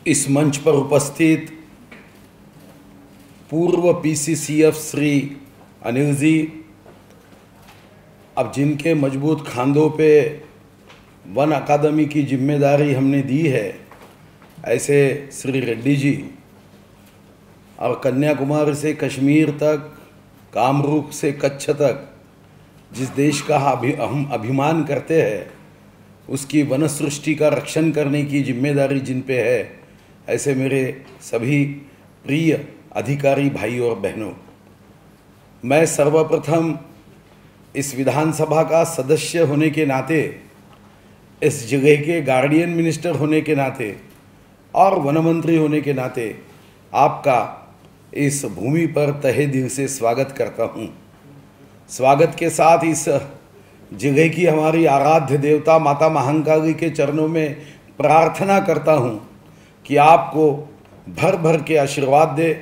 इस मंच पर उपस्थित पूर्व पीसीसीएफ श्री अनिल जी, अब जिनके मजबूत खांधों पे वन अकादमी की जिम्मेदारी हमने दी है, ऐसे श्री रेड्डी जी, और कन्याकुमारी से कश्मीर तक, कामरूप से कच्छ तक जिस देश का हम अभिमान करते हैं, उसकी वन सृष्टि का रक्षण करने की जिम्मेदारी जिन पे है, ऐसे मेरे सभी प्रिय अधिकारी भाई और बहनों, मैं सर्वप्रथम इस विधानसभा का सदस्य होने के नाते, इस जगह के गार्डियन मिनिस्टर होने के नाते और वन मंत्री होने के नाते आपका इस भूमि पर तहे दिल से स्वागत करता हूँ। स्वागत के साथ इस जगह की हमारी आराध्य देवता माता महाकाली के चरणों में प्रार्थना करता हूँ कि आपको भर भर के आशीर्वाद दे,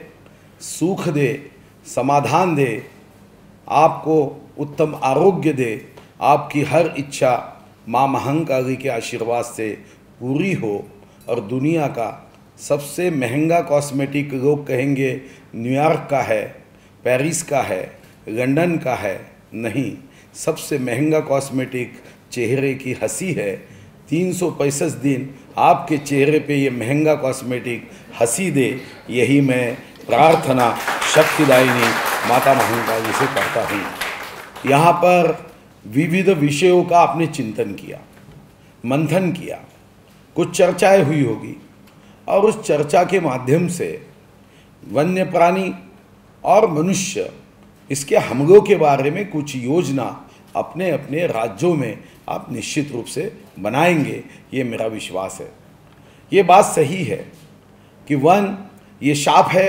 सुख दे, समाधान दे, आपको उत्तम आरोग्य दे, आपकी हर इच्छा माँ महाकाली के आशीर्वाद से पूरी हो और दुनिया का सबसे महंगा कॉस्मेटिक लोग कहेंगे न्यूयॉर्क का है, पेरिस का है, लंदन का है, नहीं, सबसे महंगा कॉस्मेटिक चेहरे की हंसी है। 365 दिन आपके चेहरे पे ये महंगा कॉस्मेटिक हंसी दे, यही मैं प्रार्थना शक्तिदायिनी माता महाकाली से करता हूँ। यहाँ पर विविध विषयों का आपने चिंतन किया, मंथन किया, कुछ चर्चाएं हुई होगी और उस चर्चा के माध्यम से वन्य प्राणी और मनुष्य इसके हमलों के बारे में कुछ योजना अपने अपने राज्यों में आप निश्चित रूप से बनाएंगे, ये मेरा विश्वास है। ये बात सही है कि वन ये शाप है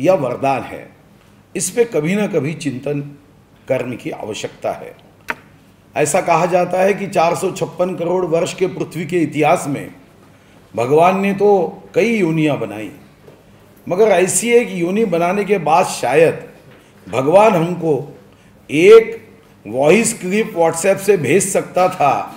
या वरदान है, इस पे कभी ना कभी चिंतन करने की आवश्यकता है। ऐसा कहा जाता है कि 456 करोड़ वर्ष के पृथ्वी के इतिहास में भगवान ने तो कई योनियां बनाई, मगर ऐसी एक योनि बनाने के बाद शायद भगवान हमको एक वॉइस क्लिप व्हाट्सएप से भेज सकता था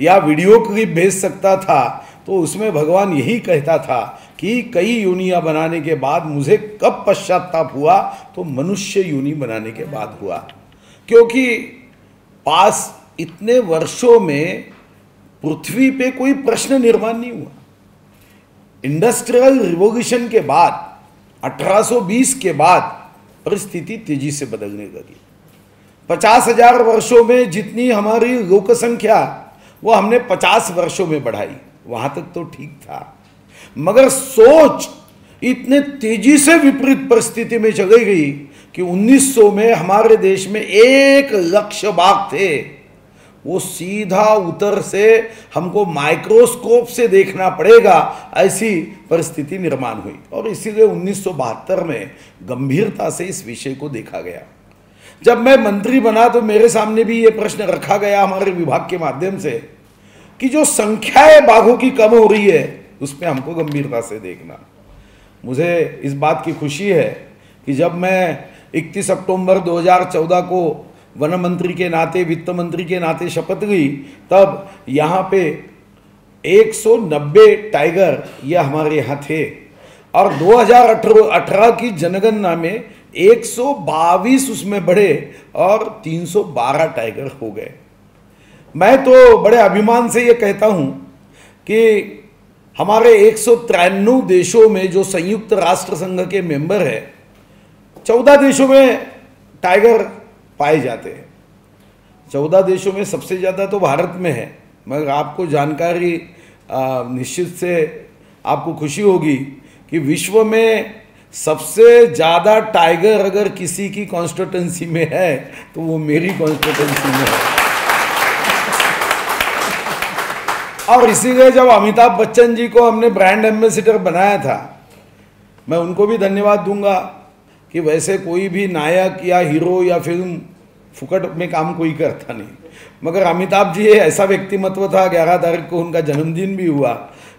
या वीडियो क्लिप भेज सकता था, तो उसमें भगवान यही कहता था कि कई योनियां बनाने के बाद मुझे कब पश्चाताप हुआ, तो मनुष्य योनि बनाने के बाद हुआ। क्योंकि पास इतने वर्षों में पृथ्वी पे कोई प्रश्न निर्माण नहीं हुआ। इंडस्ट्रियल रिवॉल्यूशन के बाद 1820 के बाद परिस्थिति तेजी से बदलने लगी। 50,000 वर्षों में जितनी हमारी लोक संख्या वो हमने 50 वर्षों में बढ़ाई, वहां तक तो ठीक था, मगर सोच इतने तेजी से विपरीत परिस्थिति में चली गई कि 1900 में हमारे देश में 1 लक्ष बाघ थे। वो सीधा उतर से हमको माइक्रोस्कोप से देखना पड़ेगा, ऐसी परिस्थिति निर्माण हुई और इसीलिए 1972 में गंभीरता से इस विषय को देखा गया। जब मैं मंत्री बना तो मेरे सामने भी ये प्रश्न रखा गया हमारे विभाग के माध्यम से कि जो संख्याएं बाघों की कम हो रही है उस पर हमको गंभीरता से देखना। मुझे इस बात की खुशी है कि जब मैं 31 अक्टूबर 2014 को वन मंत्री के नाते, वित्त मंत्री के नाते शपथ ली, तब यहाँ पे 190 टाइगर ये हमारे यहाँ थे और 2018 की जनगणना में 122 उसमें बढ़े और 312 टाइगर हो गए। मैं तो बड़े अभिमान से ये कहता हूँ कि हमारे 193 देशों में जो संयुक्त राष्ट्र संघ के मेंबर है, 14 देशों में टाइगर पाए जाते हैं। 14 देशों में सबसे ज़्यादा तो भारत में है, मगर आपको जानकारी निश्चित से आपको खुशी होगी कि विश्व में सबसे ज़्यादा टाइगर अगर किसी की कॉन्स्टिट्यूंसी में है तो वो मेरी कॉन्स्टिट्यूंसी में है। और इसीलिए जब अमिताभ बच्चन जी को हमने ब्रांड एम्बेसडर बनाया था, मैं उनको भी धन्यवाद दूंगा कि वैसे कोई भी नायक या हीरो या फिल्म फुकट में काम कोई करता नहीं, मगर अमिताभ जी ऐसा व्यक्तिमत्व था, 11 तारीख को उनका जन्मदिन भी हुआ,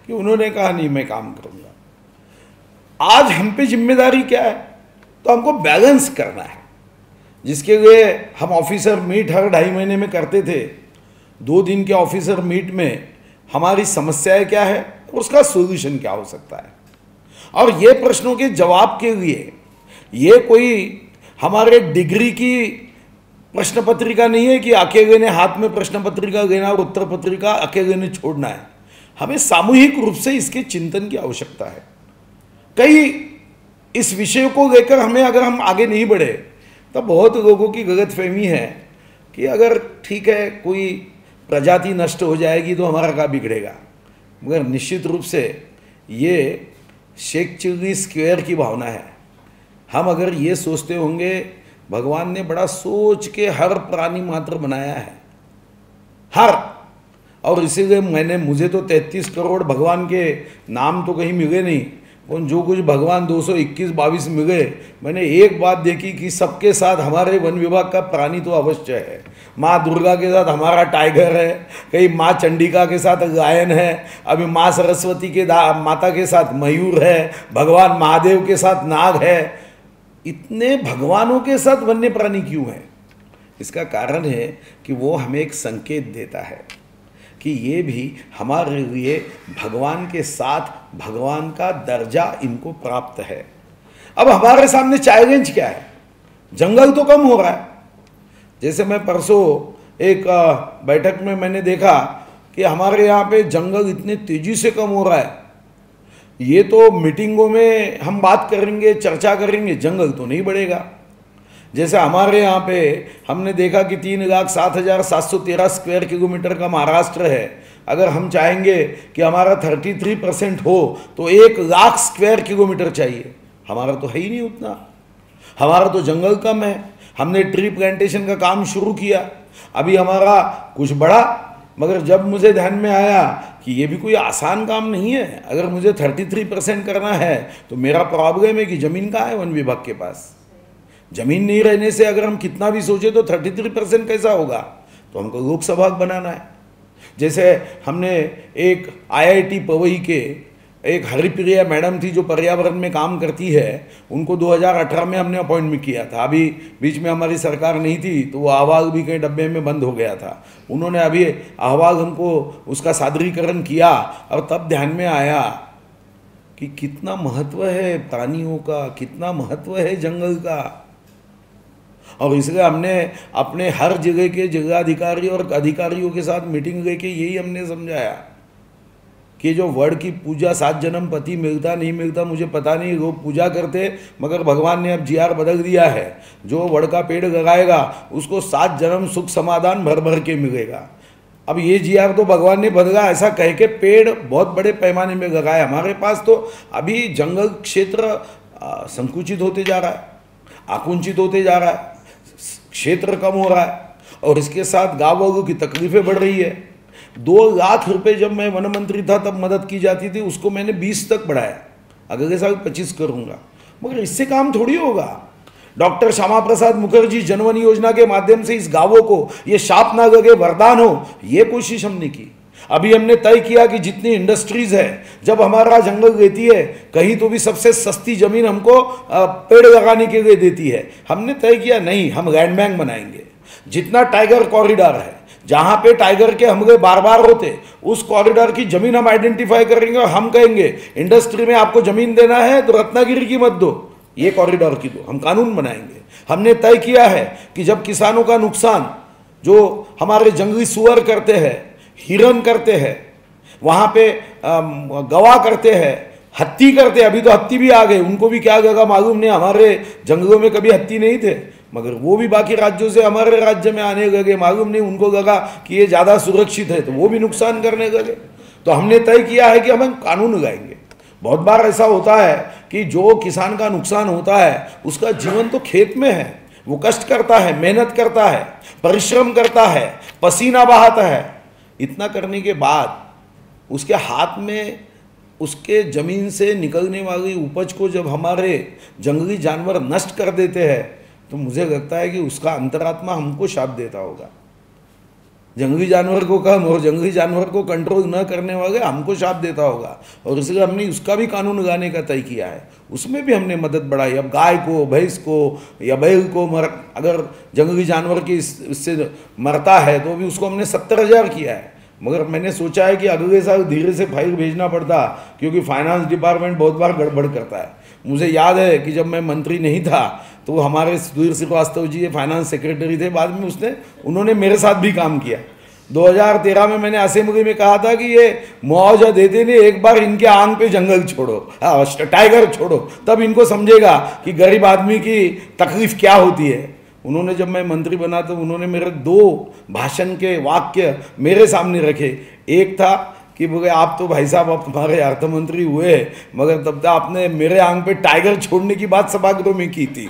कि उन्होंने कहा नहीं मैं काम करूँगा। आज हम पे जिम्मेदारी क्या है, तो हमको बैलेंस करना है, जिसके लिए हम ऑफिसर मीट हर 2.5 महीने में करते थे। 2 दिन के ऑफिसर मीट में हमारी समस्याएं क्या है, उसका सोल्यूशन क्या हो सकता है। और ये प्रश्नों के जवाब के लिए ये कोई हमारे डिग्री की प्रश्न पत्रिका नहीं है कि अकेले ने हाथ में प्रश्न पत्रिका लेना और उत्तर पत्रिका अकेले ने छोड़ना है। हमें सामूहिक रूप से इसके चिंतन की आवश्यकता है। कई इस विषय को लेकर हमें अगर हम आगे नहीं बढ़े तो बहुत लोगों की गलतफहमी है कि अगर ठीक है कोई प्रजाति नष्ट हो जाएगी तो हमारा क्या बिगड़ेगा, मगर निश्चित रूप से ये शेख चिल्ली स्क्वायर की भावना है। हम अगर ये सोचते होंगे भगवान ने बड़ा सोच के हर प्राणी मात्र बनाया है, हर, और इसीलिए मुझे तो 33 करोड़ भगवान के नाम तो कहीं मिले नहीं, और जो कुछ भगवान 221-22 मिले, मैंने एक बात देखी कि सबके साथ हमारे वन विभाग का प्राणी तो अवश्य है। माँ दुर्गा के साथ हमारा टाइगर है, कहीं माँ चंडिका के साथ लायन है, अभी माँ सरस्वती के माता के साथ मयूर है, भगवान महादेव के साथ नाग है। इतने भगवानों के साथ वन्य प्राणी क्यों है? इसका कारण है कि वो हमें एक संकेत देता है कि ये भी हमारे लिए भगवान के साथ भगवान का दर्जा इनको प्राप्त है। अब हमारे सामने चैलेंज क्या है? जंगल तो कम हो रहा है। जैसे मैं परसों एक बैठक में मैंने देखा कि हमारे यहाँ पे जंगल इतने तेजी से कम हो रहा है। ये तो मीटिंगों में हम बात करेंगे, चर्चा करेंगे, जंगल तो नहीं बढ़ेगा। जैसे हमारे यहाँ पे हमने देखा कि 3,07,713 स्क्वायर किलोमीटर का महाराष्ट्र है। अगर हम चाहेंगे कि हमारा 33% हो तो 1,00,000 स्क्वायर किलोमीटर चाहिए। हमारा तो है ही नहीं उतना, हमारा तो जंगल कम है। हमने ट्री प्लांटेशन का काम शुरू किया, अभी हमारा कुछ बढ़ा, मगर जब मुझे ध्यान में आया कि ये भी कोई आसान काम नहीं है। अगर मुझे 33% करना है तो मेरा प्रॉब्लम है कि ज़मीन कहाँ है वन विभाग के पास। ज़मीन नहीं रहने से अगर हम कितना भी सोचे तो 33% कैसा होगा? तो हमको लोकसभा बनाना है। जैसे हमने एक IIT पवई के एक हरिप्रिया मैडम थी जो पर्यावरण में काम करती है, उनको 2018 में हमने अपॉइंटमेंट किया था। अभी बीच में हमारी सरकार नहीं थी तो वो अहवाल भी कहीं डब्बे में बंद हो गया था। उन्होंने अभी अहवाल हमको उसका सादरीकरण किया और तब ध्यान में आया कि कितना महत्व है प्राणियों का, कितना महत्व है जंगल का। और इसलिए हमने अपने हर जगह के जिलाधिकारी और अधिकारियों के साथ मीटिंग लेके यही हमने समझाया कि जो वड की पूजा 7 जन्म पति मिलता नहीं मिलता मुझे पता नहीं, लोग पूजा करते, मगर भगवान ने अब GR बदल दिया है। जो वड का पेड़ लगाएगा उसको 7 जन्म सुख समाधान भर भर के मिलेगा। अब ये GR तो भगवान ने बदला ऐसा कह के पेड़ बहुत बड़े पैमाने में लगाए। हमारे पास तो अभी जंगल क्षेत्र संकुचित होते जा रहा है, आकुंचित होते जा रहा है, क्षेत्र कम हो रहा है, और इसके साथ गाँव वालों की तकलीफें बढ़ रही है। 2 लाख रुपए जब मैं वन मंत्री था तब मदद की जाती थी, उसको मैंने 20 तक बढ़ाया, अगले साल 25 करूंगा। मगर इससे काम थोड़ी होगा। डॉक्टर श्यामा प्रसाद मुखर्जी जनवन योजना के माध्यम से इस गांवों को ये शाप ना लगे, वरदान हो, ये कोशिश हमने की। अभी हमने तय किया कि जितनी इंडस्ट्रीज है, जब हमारा जंगल देती है कहीं तो भी सबसे सस्ती जमीन हमको पेड़ लगाने के लिए देती है। हमने तय किया नहीं, हम लैंड बैंक बनाएंगे। जितना टाइगर कॉरिडोर है, जहां पे टाइगर के हमले बार बार होते, उस कॉरिडोर की जमीन हम आइडेंटिफाई करेंगे और हम कहेंगे इंडस्ट्री में आपको जमीन देना है तो रत्नागिरी की मत दो, ये कॉरिडोर की दो। हम कानून बनाएंगे। हमने तय किया है कि जब किसानों का नुकसान, जो हमारे जंगली सुअर करते हैं, हिरन करते हैं, वहां पे गवा करते हैं, हत्ती करते हैं, अभी तो हत्ती भी आ गए, उनको भी क्या लगा मालूम नहीं, हमारे जंगलों में कभी हत्ती नहीं थे, मगर वो भी बाकी राज्यों से हमारे राज्य में आने लगे, मालूम नहीं उनको लगा कि ये ज़्यादा सुरक्षित है तो वो भी नुकसान करने लगे। तो हमने तय किया है कि हम कानून लगाएंगे। बहुत बार ऐसा होता है कि जो किसान का नुकसान होता है उसका जीवन तो खेत में है, वो कष्ट करता है, मेहनत करता है, परिश्रम करता है, पसीना बहाता है। इतना करने के बाद उसके हाथ में उसके ज़मीन से निकलने वाली उपज को जब हमारे जंगली जानवर नष्ट कर देते हैं तो मुझे लगता है कि उसका अंतरात्मा हमको शाप देता होगा। जंगली जानवर को कम और जंगली जानवर को कंट्रोल न करने वाले हमको शाप देता होगा। और इसलिए हमने उसका भी कानून लगाने का तय किया है, उसमें भी हमने मदद बढ़ाई। अब गाय को, भैंस को या बैल को अगर जंगली जानवर की इससे मरता है तो भी उसको हमने 70,000 किया है। मगर मैंने सोचा है कि अगले साल धीरे से फाइल भेजना पड़ता, क्योंकि फाइनेंस डिपार्टमेंट बहुत बार गड़बड़ करता है। मुझे याद है कि जब मैं मंत्री नहीं था तो हमारे सुधीर श्रीवास्तव जी फाइनेंस सेक्रेटरी थे, बाद में उन्होंने मेरे साथ भी काम किया। 2013 में मैंने असेंबली में कहा था कि ये मुआवजा देते नहीं, एक बार इनके आंख पे जंगल छोड़ो, टाइगर छोड़ो, तब इनको समझेगा कि गरीब आदमी की तकलीफ क्या होती है। उन्होंने जब मैं मंत्री बना तो उन्होंने मेरे 2 भाषण के वाक्य मेरे सामने रखे। एक था कि बोले आप तो भाई साहब आप हमारे अर्थ मंत्री हुए, मगर तब तक आपने मेरे आंख पे टाइगर छोड़ने की बात सभागृह में की थी।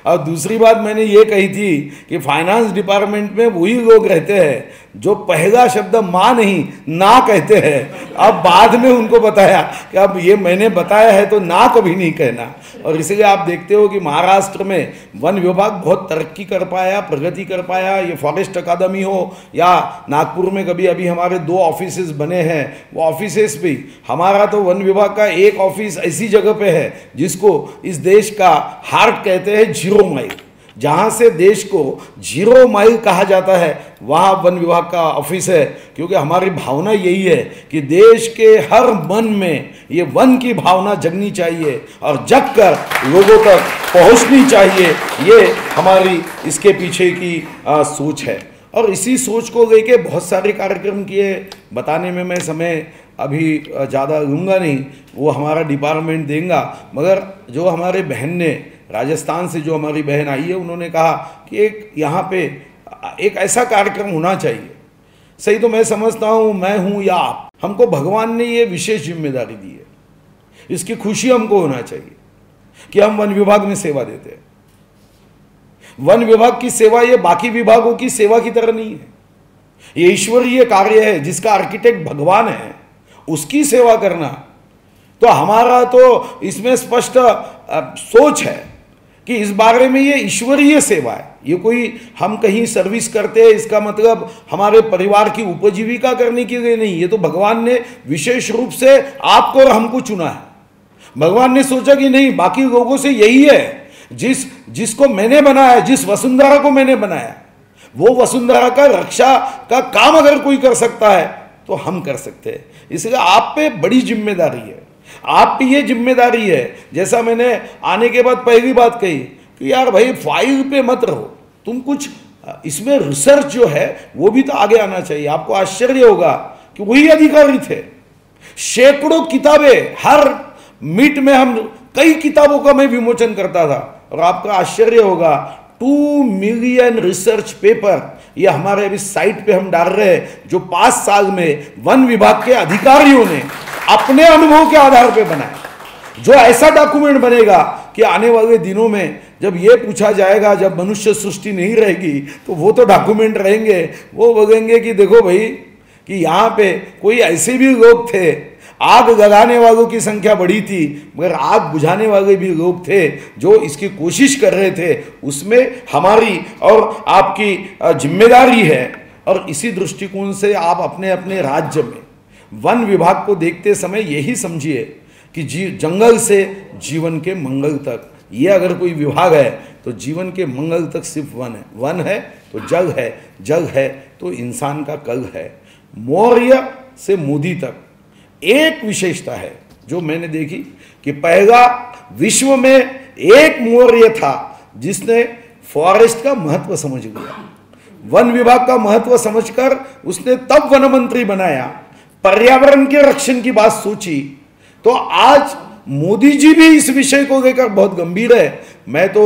और दूसरी बात मैंने ये कही थी कि फाइनेंस डिपार्टमेंट में वही लोग रहते हैं जो पहला शब्द माँ नहीं ना कहते हैं। अब बाद में उनको बताया कि अब ये मैंने बताया है तो ना कभी नहीं कहना। और इसीलिए आप देखते हो कि महाराष्ट्र में वन विभाग बहुत तरक्की कर पाया, प्रगति कर पाया। ये फॉरेस्ट अकादमी हो या नागपुर में कभी अभी हमारे 2 ऑफिसेस बने हैं, वो ऑफिसेस भी हमारा तो वन विभाग का एक ऑफिस ऐसी जगह पे है जिसको इस देश का हार्ट कहते हैं, 0 माइल, जहाँ से देश को 0 माइल कहा जाता है, वहाँ वन विभाग का ऑफिस है। क्योंकि हमारी भावना यही है कि देश के हर मन में ये वन की भावना जगनी चाहिए और जगकर लोगों तक पहुँचनी चाहिए। ये हमारी इसके पीछे की सोच है और इसी सोच को लेके बहुत सारे कार्यक्रम किए। बताने में मैं समय अभी ज़्यादा लूँगा नहीं, वो हमारा डिपार्टमेंट देगा। मगर जो हमारे बहन ने राजस्थान से जो हमारी बहन आई है, उन्होंने कहा कि एक यहाँ पे एक ऐसा कार्यक्रम होना चाहिए। सही तो मैं समझता हूँ, मैं हूँ या आप, हमको भगवान ने ये विशेष जिम्मेदारी दी है, इसकी खुशी हमको होना चाहिए कि हम वन विभाग में सेवा देते हैं। वन विभाग की सेवा ये बाकी विभागों की सेवा की तरह नहीं है, ये ईश्वरीय कार्य है जिसका आर्किटेक्ट भगवान है, उसकी सेवा करना। तो हमारा तो इसमें स्पष्ट सोच है कि इस बारे में ये ईश्वरीय सेवा है, ये कोई हम कहीं सर्विस करते हैं इसका मतलब हमारे परिवार की उपजीविका करने के लिए नहीं। ये तो भगवान ने विशेष रूप से आपको और हमको चुना है। भगवान ने सोचा कि नहीं, बाकी लोगों से यही है, जिसको मैंने बनाया, जिस वसुंधरा को मैंने बनाया, वो वसुंधरा का रक्षा का काम अगर कोई कर सकता है तो हम कर सकते हैं। इसलिए आप पे बड़ी जिम्मेदारी है, आप पे ये जिम्मेदारी है। जैसा मैंने आने के बाद पहली बात कही कि यार भाई फाइल पे मत रहो, तुम कुछ इसमें रिसर्च जो है वो भी तो आगे आना चाहिए। आपको आश्चर्य होगा कि वही अधिकारी थे, सैकड़ों किताबें, हर मीट में हम कई किताबों का मैं विमोचन करता था। और आपका आश्चर्य होगा 2 मिलियन रिसर्च पेपर ये हमारे अभी साइट पे हम डाल रहे हैं, जो 5 साल में वन विभाग के अधिकारियों ने अपने अनुभव के आधार पे बनाया। जो ऐसा डॉक्यूमेंट बनेगा कि आने वाले दिनों में जब ये पूछा जाएगा, जब मनुष्य सृष्टि नहीं रहेगी तो वो तो डॉक्यूमेंट रहेंगे। वो बोलेंगे कि देखो भाई कि यहाँ पे कोई ऐसे भी लोग थे, आग लगाने वालों की संख्या बड़ी थी मगर आग बुझाने वाले भी लोग थे जो इसकी कोशिश कर रहे थे। उसमें हमारी और आपकी जिम्मेदारी है। और इसी दृष्टिकोण से आप अपने अपने राज्य में वन विभाग को देखते समय यही समझिए कि जंगल से जीवन के मंगल तक, ये अगर कोई विभाग है तो जीवन के मंगल तक सिर्फ वन है। वन है तो जग है, जग है तो इंसान का कल है। मौर्य से मोदी तक एक विशेषता है जो मैंने देखी कि पहला विश्व में एक मौर्य था जिसने फॉरेस्ट का महत्व समझ लिया, वन विभाग का महत्व समझकर उसने तब वन मंत्री बनाया, पर्यावरण के रक्षण की बात सोची। तो आज मोदी जी भी इस विषय को लेकर बहुत गंभीर है। मैं तो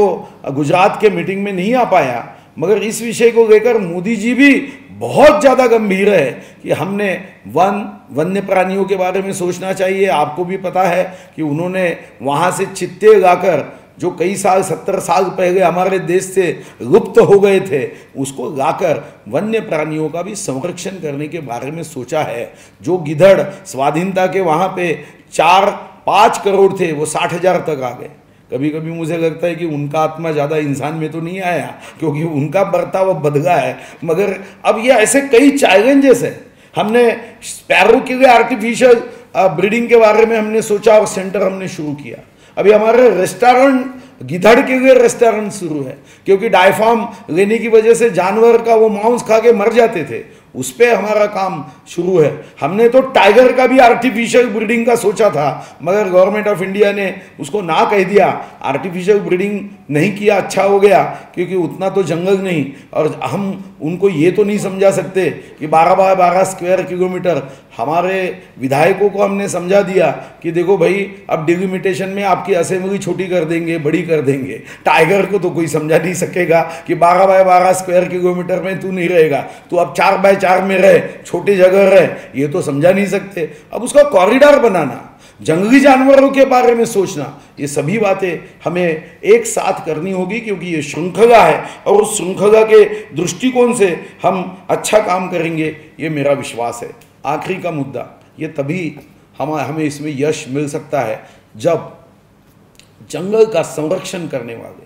गुजरात के मीटिंग में नहीं आ पाया, मगर इस विषय को लेकर मोदी जी भी बहुत ज़्यादा गंभीर है कि हमने वन्य प्राणियों के बारे में सोचना चाहिए। आपको भी पता है कि उन्होंने वहाँ से चित्ते लाकर जो कई साल 70 साल पहले हमारे देश से लुप्त हो गए थे, उसको लाकर वन्य प्राणियों का भी संरक्षण करने के बारे में सोचा है। जो गिद्धड़ स्वाधीनता के वहाँ पे 4-5 करोड़ थे, वो 60,000 तक आ गए। कभी कभी मुझे लगता है कि उनका आत्मा ज़्यादा इंसान में तो नहीं आया क्योंकि उनका बर्ताव बदला है। मगर अब ये ऐसे कई चैलेंजेस है। हमने स्पैरो के लिए आर्टिफिशियल ब्रीडिंग के बारे में हमने सोचा और सेंटर हमने शुरू किया। अभी हमारे रेस्टोरेंट गिद्धड़ के लिए रेस्टोरेंट शुरू है क्योंकि डायफार्म लेने की वजह से जानवर का वो मांस खा के मर जाते थे। उस पर हमारा काम शुरू है। हमने तो टाइगर का भी आर्टिफिशियल ब्रीडिंग का सोचा था, मगर गवर्नमेंट ऑफ इंडिया ने उसको ना कह दिया। आर्टिफिशियल ब्रीडिंग नहीं किया, अच्छा हो गया, क्योंकि उतना तो जंगल नहीं। और हम उनको ये तो नहीं समझा सकते कि 12 बाय 12 स्क्वायर किलोमीटर। हमारे विधायकों को हमने समझा दिया कि देखो भाई, अब डिलिमिटेशन में आपकी असेंबली छोटी कर देंगे, बड़ी कर देंगे। टाइगर को तो कोई समझा नहीं सकेगा कि 12 बाय 12 स्क्वायर किलोमीटर में तू नहीं रहेगा, तू अब 4 बाय 4 में रहे, छोटी जगह रहे, ये तो समझा नहीं सकते। अब उसका कॉरिडोर बनाना, जंगली जानवरों के बारे में सोचना, ये सभी बातें हमें एक साथ करनी होगी, क्योंकि ये श्रृंखला है और उस श्रृंखला के दृष्टिकोण से हम अच्छा काम करेंगे, ये मेरा विश्वास है। आखिरी का मुद्दा, ये तभी हमें इसमें यश मिल सकता है जब जंगल का संरक्षण करने वाले,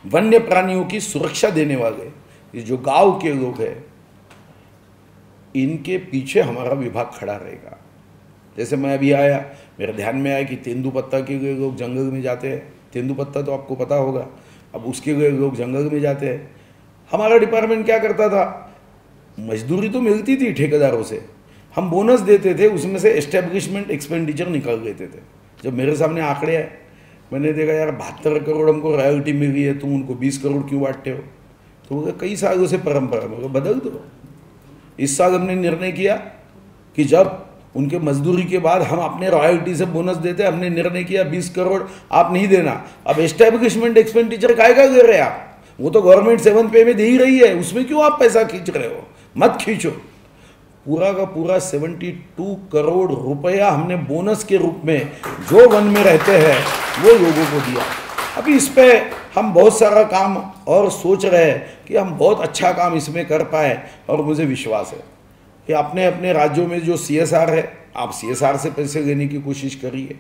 वन्य प्राणियों की सुरक्षा देने वाले ये जो गांव के लोग हैं, इनके पीछे हमारा विभाग खड़ा रहेगा। जैसे मैं अभी आया, मेरे ध्यान में आया कि तेंदुपत्ता के लिए लोग जंगल में जाते हैं। तेंदुपत्ता तो आपको पता होगा, अब उसके लिए लोग जंगल में जाते हैं। हमारा डिपार्टमेंट क्या करता था, मजदूरी तो मिलती थी ठेकेदारों से, हम बोनस देते थे, उसमें से एस्टेब्लिशमेंट एक्सपेंडिचर निकाल लेते थे। जब मेरे सामने आंकड़े आए, मैंने देखा यार 72 करोड़ हमको रॉयल्टी मिल गई है, तुम उनको 20 करोड़ क्यों बांटते हो? तो वो कई सालों से परंपरा में बदल दो। इस साल हमने निर्णय किया कि जब उनके मजदूरी के बाद हम अपने रॉयल्टी से बोनस देते, हमने निर्णय किया 20 करोड़ आप नहीं देना। अब एस्टेब्लिशमेंट एक्सपेंडिचर काय का दे रहे हैं आप? वो तो गवर्नमेंट 7th पे में दे ही रही है, उसमें क्यों आप पैसा खींच रहे हो? मत खींचो। पूरा का पूरा 72 करोड़ रुपया हमने बोनस के रूप में जो वन में रहते हैं वो लोगों को दिया। अभी इस पे हम बहुत सारा काम और सोच रहे हैं कि हम बहुत अच्छा काम इसमें कर पाए, और मुझे विश्वास है कि अपने अपने राज्यों में जो CSR है, आप CSR से पैसे लेने की कोशिश करिए।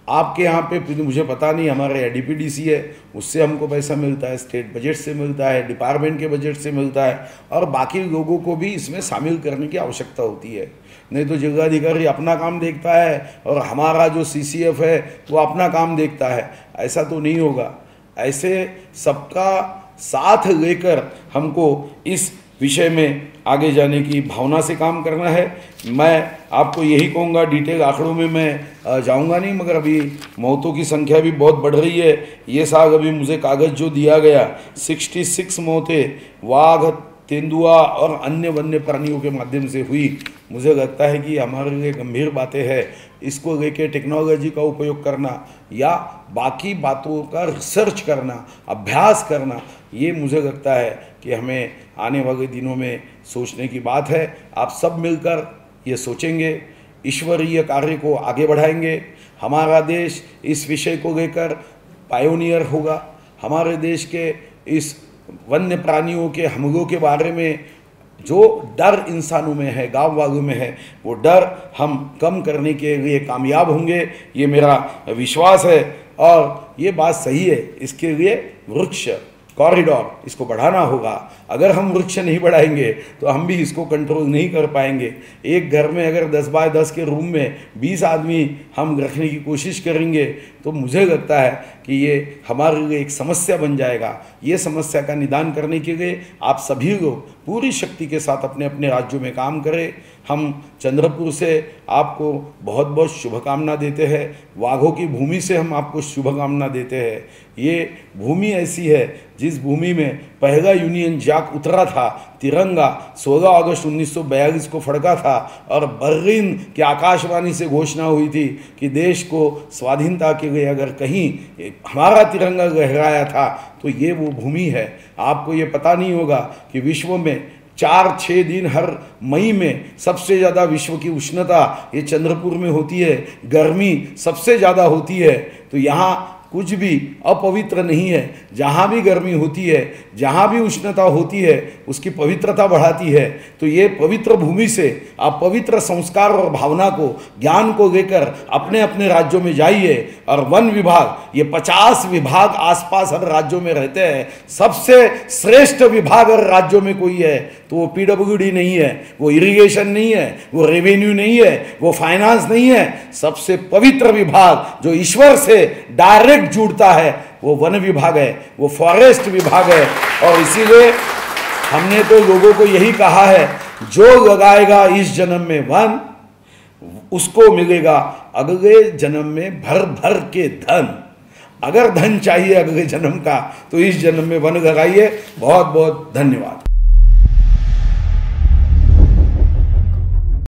आपके यहाँ पे मुझे पता नहीं, हमारे ADPDC है, उससे हमको पैसा मिलता है, स्टेट बजट से मिलता है, डिपार्टमेंट के बजट से मिलता है, और बाकी लोगों को भी इसमें शामिल करने की आवश्यकता होती है। नहीं तो जिलाधिकारी अपना काम देखता है और हमारा जो CCF है वो अपना काम देखता है, ऐसा तो नहीं होगा। ऐसे सबका साथ लेकर हमको इस विषय में आगे जाने की भावना से काम करना है। मैं आपको यही कहूँगा, डिटेल आंकड़ों में मैं जाऊँगा नहीं, मगर अभी मौतों की संख्या भी बहुत बढ़ रही है। ये साल अभी मुझे कागज़ जो दिया गया, 66 मौतें वाघ, तेंदुआ और अन्य वन्य प्राणियों के माध्यम से हुई। मुझे लगता है कि हमारे लिए गंभीर बातें हैं। इसको लेके टेक्नोलॉजी का उपयोग करना या बाकी बातों का रिसर्च करना, अभ्यास करना, ये मुझे लगता है कि हमें आने वाले दिनों में सोचने की बात है। आप सब मिलकर ये सोचेंगे, ईश्वरीय कार्य को आगे बढ़ाएंगे। हमारा देश इस विषय को लेकर पायोनियर होगा। हमारे देश के इस वन्य प्राणियों के हमलों के बारे में जो डर इंसानों में है, गांव वालों में है, वो डर हम कम करने के लिए कामयाब होंगे, ये मेरा विश्वास है। और ये बात सही है, इसके लिए वृक्ष कॉरिडोर इसको बढ़ाना होगा। अगर हम वृक्ष नहीं बढ़ाएंगे तो हम भी इसको कंट्रोल नहीं कर पाएंगे। एक घर में अगर 10 बाय 10 के रूम में 20 आदमी हम रखने की कोशिश करेंगे तो मुझे लगता है कि ये हमारे लिए एक समस्या बन जाएगा। ये समस्या का निदान करने के लिए आप सभी लोग पूरी शक्ति के साथ अपने अपने राज्यों में काम करें। हम चंद्रपुर से आपको बहुत बहुत शुभकामना देते हैं। वाघों की भूमि से हम आपको शुभकामना देते हैं। ये भूमि ऐसी है जिस भूमि में पहला यूनियन जैक उतरा था, तिरंगा 16 अगस्त 1942 को फड़का था, और बर्लिन की आकाशवाणी से घोषणा हुई थी कि देश को स्वाधीनता के लिए अगर कहीं हमारा तिरंगा लहराया था तो ये वो भूमि है। आपको ये पता नहीं होगा कि विश्व में 4-6 दिन हर मई में सबसे ज़्यादा विश्व की उष्णता ये चंद्रपुर में होती है, गर्मी सबसे ज़्यादा होती है। तो यहाँ कुछ भी अपवित्र नहीं है। जहाँ भी गर्मी होती है, जहाँ भी उष्णता होती है, उसकी पवित्रता बढ़ाती है। तो ये पवित्र भूमि से आप पवित्र संस्कार और भावना को, ज्ञान को लेकर अपने अपने राज्यों में जाइए। और वन विभाग, ये 50 विभाग आसपास हर राज्यों में रहते हैं। सबसे श्रेष्ठ विभाग अगर राज्यों में कोई है तो वो PWD नहीं है, वो इरिगेशन नहीं है, वो रेवेन्यू नहीं है, वो फाइनेंस नहीं है। सबसे पवित्र विभाग जो ईश्वर से डायरेक्ट जुड़ता है वो वन विभाग है, वो फॉरेस्ट विभाग है। और इसीलिए हमने तो लोगों को यही कहा है, जो लगाएगा इस जन्म में वन, उसको मिलेगा अगले जन्म में भर भर के धन। अगर धन चाहिए अगले जन्म का तो इस जन्म में वन लगाइए। बहुत बहुत धन्यवाद।